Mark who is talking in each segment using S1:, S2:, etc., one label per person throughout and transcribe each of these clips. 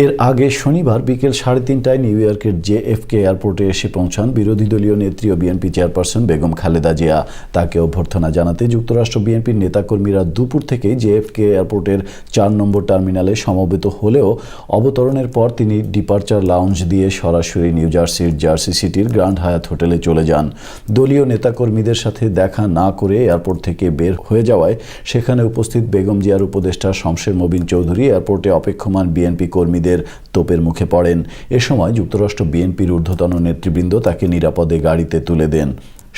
S1: এর আগে শনিবার বিকেল 3:30টায় নিউ ইয়র্কের জেএফকে এয়ারপোর্টে এসে পৌঁছান বিরোধী দলীয় নেত্রী ও বিএনপি চেয়ারপারসন বেগম খালেদা জিয়া। তাকে অভ্যর্থনা জানাতে যুক্তরাষ্ট্র বিএনপির নেতাকর্মীরা দুপুর থেকেই জেএফকে এয়ারপোর্টের 4 নম্বর টার্মিনালে সমবেত হলেও অবতরণের পর তিনি ডিপার্চার লাউঞ্জ দিয়ে সরাসরি নিউ জার্সির জার্সি সিটির গ্র্যান্ড হায়াত হোটেলে চলে যান। দলীয় নেতাকর্মীদের সাথে দেখা না করে এয়ারপোর্ট থেকে বের হয়ে যাওয়ায় সেখানে উপস্থিত বেগম জিয়ার উপদেষ্টা শমশের মবিন চৌধুরী এয়ারপোর্টে অপেক্ষমান বিএনপি কর্মীদের তোপের মুখে পড়েন। এ সময় যুক্তরাষ্ট্র বিএনপির ঊর্ধ্বতন নেতৃবৃন্দ তাকে নিরাপদে গাড়িতে তুলে দেন।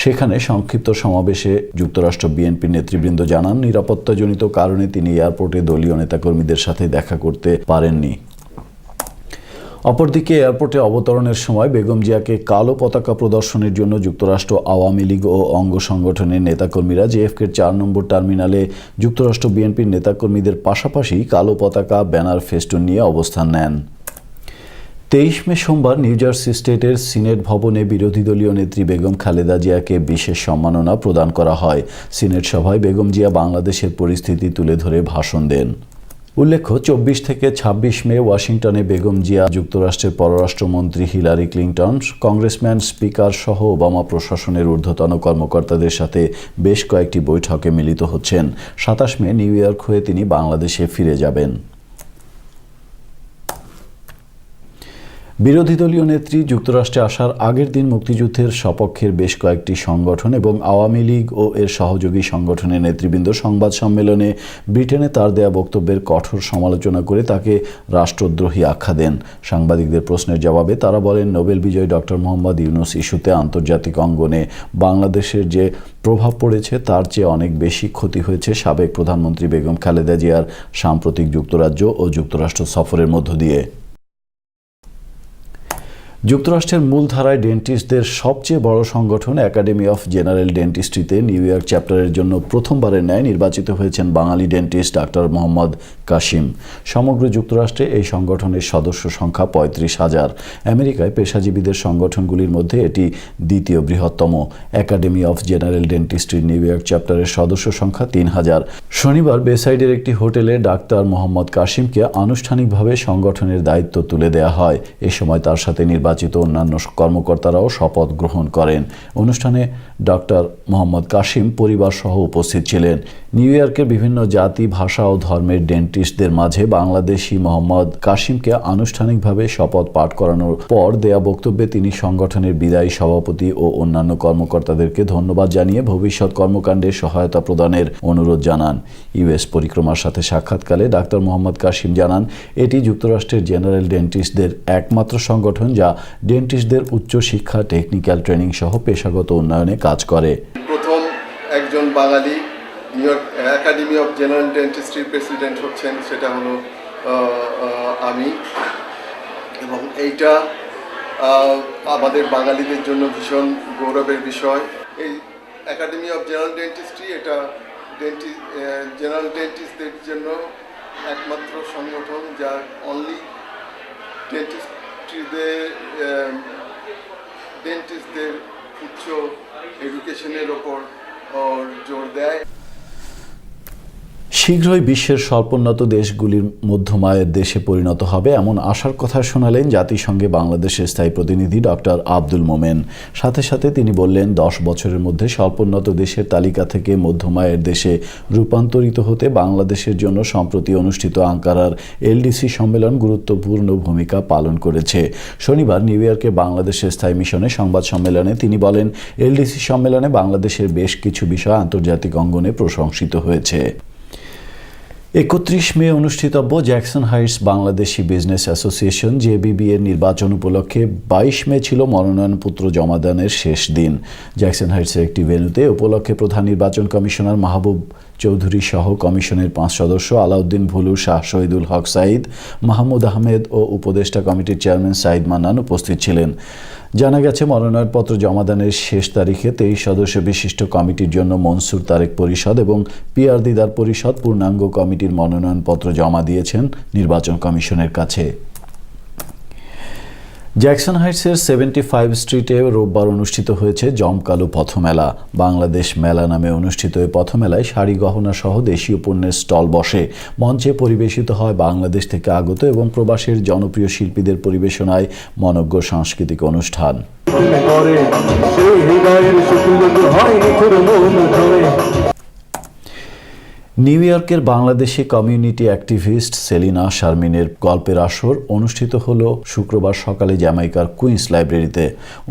S1: সেখানে সংক্ষিপ্ত সমাবেশে যুক্তরাষ্ট্র বিএনপির নেতৃবৃন্দ জানান, নিরাপত্তাজনিত কারণে তিনি এয়ারপোর্টে দলীয় নেতাকর্মীদের সাথে দেখা করতে পারেননি। অপরদিকে এয়ারপোর্টে অবতরণের সময় বেগম জিয়াকে কালো পতাকা প্রদর্শনের জন্য যুক্তরাষ্ট্র আওয়ামী লীগ ও অঙ্গ সংগঠনের নেতাকর্মীরা জেএফকের 4 নম্বর টার্মিনালে যুক্তরাষ্ট্র বিএনপির নেতাকর্মীদের পাশাপাশি কালো পতাকা, ব্যানার, ফেস্টুন নিয়ে অবস্থান নেন। 23 মে সোমবার নিউ জার্সি স্টেটের সিনেট ভবনে বিরোধী দলীয় নেত্রী বেগম খালেদা জিয়াকে বিশেষ সম্মাননা প্রদান করা হয়। সিনেট সভায় বেগম জিয়া বাংলাদেশের পরিস্থিতি তুলে ধরে ভাষণ দেন। উল্লেখ্য, 24 থেকে 26 মে ওয়াশিংটনে বেগম জিয়া যুক্তরাষ্ট্রের পররাষ্ট্রমন্ত্রী হিলারি ক্লিনটন, কংগ্রেসম্যান, স্পিকার সহ ওবামা প্রশাসনের ঊর্ধ্বতন কর্মকর্তাদের সাথে বেশ কয়েকটি বৈঠকে মিলিত হচ্ছেন। 27 মে নিউ ইয়র্ক হয়ে তিনি বাংলাদেশে ফিরে যাবেন। বিরোধী দলীয় নেত্রী যুক্তরাষ্ট্রে আসার আগের দিন মুক্তিযুদ্ধের সপক্ষের বেশ কয়েকটি সংগঠন এবং আওয়ামী লীগ ও এর সহযোগী সংগঠনের নেতৃবৃন্দ সংবাদ সম্মেলনে ব্রিটেনে তার দেয়া বক্তব্যের কঠোর সমালোচনা করে তাকে রাষ্ট্রদ্রোহী আখ্যা দেন। সাংবাদিকদের প্রশ্নের জবাবে তারা বলেন, নোবেল বিজয়ী ডক্টর মোহাম্মদ ইউনূস ইস্যুতে আন্তর্জাতিক অঙ্গনে বাংলাদেশের যে প্রভাব পড়েছে তার চেয়ে অনেক বেশি ক্ষতি হয়েছে সাবেক প্রধানমন্ত্রী বেগম খালেদা জিয়ার সাম্প্রতিক যুক্তরাজ্য ও যুক্তরাষ্ট্র সফরের মধ্য দিয়ে। যুক্তরাষ্ট্রের মূলধারায় ডেন্টিস্টদের সবচেয়ে বড় সংগঠন একাডেমি অফ জেনারেল ডেন্টিস্ট্রিতে নিউ ইয়র্ক চ্যাপ্টারের জন্য প্রথমবারের ন্যায় নির্বাচিত হয়েছেন বাঙালি ডেন্টিস্ট ডাক্তার মোহাম্মদ কাশিম। সমগ্র যুক্তরাষ্ট্রে এই সংগঠনের সদস্য সংখ্যা 35,000। আমেরিকায় পেশাজীবীদের সংগঠনগুলির মধ্যে এটি দ্বিতীয় বৃহত্তম। একাডেমি অফ জেনারেল ডেন্টিস্ট্রির নিউ ইয়র্ক চ্যাপ্টারের সদস্য সংখ্যা 3,000। শনিবার বেসাইডের একটি হোটেলে ডাক্তার মোহাম্মদ কাশিমকে আনুষ্ঠানিকভাবে সংগঠনের দায়িত্ব তুলে দেওয়া হয়। এ সময় তার সাথে নির্বাচিত অন্যান্য কর্মকর্তারাও শপথ গ্রহণ করেন। অনুষ্ঠানে ডক্টর মোহাম্মদ কাশিম পরিবার সহ উপস্থিত ছিলেন। নিউ ইয়র্কের বিভিন্ন জাতি, ভাষা ও ধর্মের ডেন্টিস্টদের মাঝে বাংলাদেশি মোহাম্মদ কাশিমকে আনুষ্ঠানিকভাবে শপথ পাঠ করানোর পর দেয়া বক্তব্যে তিনি সংগঠনের বিদায়ী সভাপতি ও অন্যান্য কর্মকর্তাদেরকে ধন্যবাদ জানিয়ে ভবিষ্যৎ কর্মকাণ্ডে সহায়তা প্রদানের অনুরোধ জানান। ইউএস পরিক্রমার সাথে সাক্ষাৎকালে ডাক্তার মোহাম্মদ কাশিম জানান, এটি যুক্তরাষ্ট্রের জেনারেল ডেন্টিস্টদের একমাত্র সংগঠন যা ডেন্টিস্টদের উচ্চ শিক্ষা, টেকনিক্যাল ট্রেনিং সহ পেশাগত উন্নয়নে কাজ করে।
S2: প্রথম একজন বাঙালি New York academy of general ডেন্টিস্ট্রির প্রেসিডেন্ট হচ্ছেন, সেটা হলো আমি, এবং এইটা আমাদের বাঙালিদের জন্য ভীষণ গৌরবের বিষয়। এই একাডেমি অফ জেনারেল ডেন্টিস্ট্রি এটা জেনারেল ডেন্টিস্টদের জন্য একমাত্র সংগঠন যা অনলি ডেন্টিস্টদের উচ্চ এডুকেশনের ওপর জোর দেয়।
S1: শীঘ্রই বিশ্বের স্বল্পোন্নত দেশগুলির মধ্যমায়ের দেশে পরিণত হবে এমন আশার কথা শোনালেন জাতিসংঘে বাংলাদেশের স্থায়ী প্রতিনিধি ডক্টর আব্দুল মোমেন। সাথে সাথে তিনি বললেন, 10 বছরের মধ্যে স্বল্পোন্নত দেশের তালিকা থেকে মধ্যমায়ের দেশে রূপান্তরিত হতে বাংলাদেশের জন্য সম্প্রতি অনুষ্ঠিত আঙ্কারার এলডিসি সম্মেলন গুরুত্বপূর্ণ ভূমিকা পালন করেছে। শনিবার নিউ ইয়র্কে বাংলাদেশের স্থায়ী মিশনে সংবাদ সম্মেলনে তিনি বলেন, এলডিসি সম্মেলনে বাংলাদেশের বেশ কিছু বিষয় আন্তর্জাতিক অঙ্গনে প্রশংসিত হয়েছে। 31 মে অনুষ্ঠিতব্য Jackson Heights Bangladeshi business association JBB এর নির্বাচন উপলক্ষে 22 মে ছিল মনোনয়নপত্র জমাদানের শেষ দিন। জ্যাকসন হাইটসের একটি ভেন্যুতে উপলক্ষে প্রধান নির্বাচন কমিশনার মাহবুব চৌধুরী সহ কমিশনের 5 সদস্য আলাউদ্দিন ভুলু, শাহ শহীদুল হক সাঈদ, মাহমুদ আহমেদ ও উপদেষ্টা কমিটির চেয়ারম্যান সাঈদ মান্নান উপস্থিত ছিলেন। জানা গেছে, মনোনয়নপত্র জমাদানের শেষ তারিখে 23 সদস্য বিশিষ্ট কমিটির জন্য মনসুর তারেক পরিষদ এবং পিআর দিদার পরিষদ পূর্ণাঙ্গ কমিটির মনোনয়নপত্র জমা দিয়েছেন নির্বাচন কমিশনের কাছে। জ্যাকসন হাইটসের 75 স্ট্রিটে রোববার অনুষ্ঠিত হয়েছে জমকালো পথমেলা। বাংলাদেশ মেলা নামে অনুষ্ঠিত এই পথমেলায় শাড়ি গহনা সহ দেশীয় পণ্যের স্টল বসে। মঞ্চে পরিবেশিত হয় বাংলাদেশ থেকে আগত এবং প্রবাসের জনপ্রিয় শিল্পীদের পরিবেশনায় মনোজ্ঞ সাংস্কৃতিক অনুষ্ঠান। নিউ ইয়র্কের বাংলাদেশি কমিউনিটি অ্যাক্টিভিস্ট সেলিনা শারমিনের গল্পের আসর অনুষ্ঠিত হল শুক্রবার সকালে জ্যামাইকার কুইন্স লাইব্রেরিতে।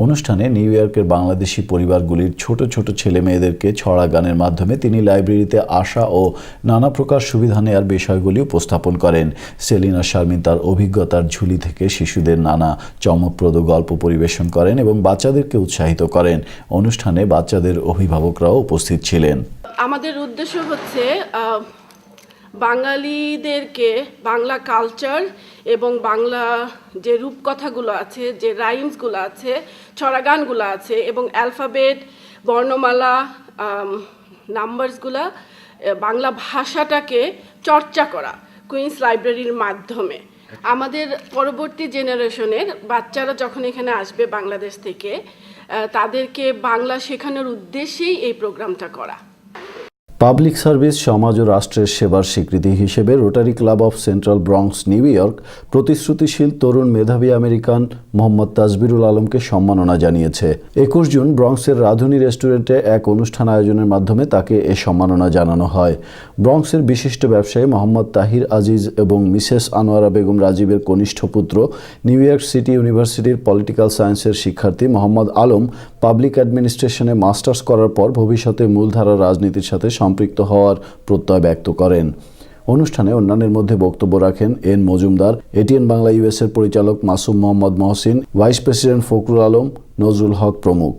S1: অনুষ্ঠানে নিউ ইয়র্কের বাংলাদেশি পরিবারগুলির ছোট ছোট ছেলে মেয়েদেরকে ছড়া গানের মাধ্যমে তিনি লাইব্রেরিতে আসা ও নানা প্রকার সুবিধা নেওয়ার বিষয়গুলি উপস্থাপন করেন। সেলিনা শারমিন তার অভিজ্ঞতার ঝুলি থেকে শিশুদের নানা চমকপ্রদ গল্প পরিবেশন করেন এবং বাচ্চাদেরকে উৎসাহিত করেন। অনুষ্ঠানে বাচ্চাদের অভিভাবকরাও উপস্থিত ছিলেন।
S3: আমাদের উদ্দেশ্য হচ্ছে বাঙালিদেরকে বাংলা কালচার এবং বাংলা যে রূপকথাগুলো আছে, যে রাইমসগুলো আছে, ছড়াগানগুলো আছে এবং অ্যালফাবেট, বর্ণমালা, নাম্বারসগুলো, বাংলা ভাষাটাকে চর্চা করা কুইন্স লাইব্রেরির মাধ্যমে। আমাদের পরবর্তী জেনারেশনের বাচ্চারা যখন এখানে আসবে বাংলাদেশ থেকে, তাদেরকে বাংলা শেখানোর উদ্দেশ্যেই এই প্রোগ্রামটা করা।
S1: পাবলিক সার্ভিস, সমাজ ও রাষ্ট্রের সেবার স্বীকৃতি হিসেবে Rotary Club of Central Bronx New York প্রতিশ্রুতিশীল তরুণ মেধাবী আমেরিকান মোহাম্মদ তাজবিরুল আলমকে সম্মাননা জানিয়েছে। 21 জুন ব্রঙ্কসের রাধুনী রেস্টুরেন্টে এক অনুষ্ঠান আয়োজনের মাধ্যমে তাকে এ সম্মাননা জানানো হয়। ব্রঙ্কসের বিশিষ্ট ব্যবসায়ী মোহাম্মদ তাহির আজিজ এবং মিসেস আনোয়ারা বেগম রাজীবের কনিষ্ঠ পুত্র নিউ ইয়র্ক সিটি ইউনিভার্সিটির পলিটিক্যাল সায়েন্সের শিক্ষার্থী মোহাম্মদ আলম পাবলিক অ্যাডমিনিস্ট্রেশনে মাস্টার্স করার পর ভবিষ্যতে মূলধারার রাজনীতির সাথে সম্পৃক্ত হওয়ার প্রত্যয় ব্যক্ত করেন। অনুষ্ঠানে অন্যান্যের মধ্যে বক্তব্য রাখেন এন মজুমদার, এটিএন বাংলা ইউএসের পরিচালক মাসুম মোহাম্মদ মহসিন, ভাইস প্রেসিডেন্ট ফখরুল আলম, নজরুল হক প্রমুখ।